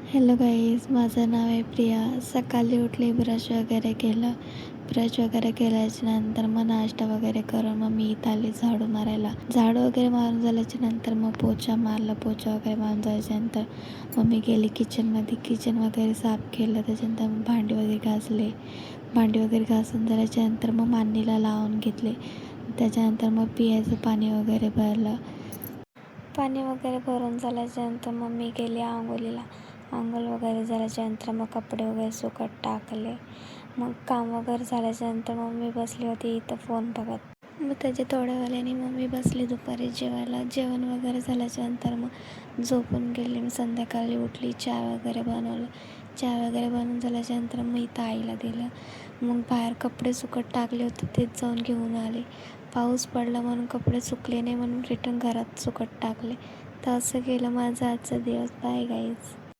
Hello guys, माझं नाव आहे प्रिया. सकाळी उठली, ब्रश वगैरे केलं. ब्रश वगैरे केल्याच्यानंतर मग नाश्ता वगैरे करून मग मी इथं आली झाडू मारायला. झाडू वगैरे मारून झाल्याच्यानंतर मग पोछा मारला. पोछा वगैरे मारून झाल्याच्यानंतर मग मी गेली किचनमध्ये. किचन वगैरे साफ केलं. त्याच्यानंतर मग भांडी वगैरे घासले. भांडी वगैरे घासून झाल्याच्यानंतर मग मांडणीला लावून घेतले. त्याच्यानंतर मग पियाचं पाणी वगैरे भरलं. पाणी वगैरे भरून झाल्याच्यानंतर मग मी गेली आंघोळीला. आंघोळ वगैरे झाल्याच्यानंतर मग कपडे वगैरे सुकत टाकले. मग काम वगैरे झाल्याच्यानंतर मग मी बसली होती इथं फोन बघत. मग त्याच्या थोड्या वेळाने मग मी बसली दुपारी जेवायला. जेवण वगैरे झाल्याच्यानंतर मग झोपून गेली. मी संध्याकाळी उठली, चहा वगैरे बनवलं. चहा वगैरे बनवून झाल्याच्यानंतर मग इथं आईला दिलं. मग बाहेर कपडे सुकत टाकले होते, तेच जाऊन घेऊन आले. पाऊस पडला म्हणून कपडे सुकले नाही म्हणून रिटर्न घरात सुकत टाकले. तर असं केलं माझा आजचा दिवस. Bye guys.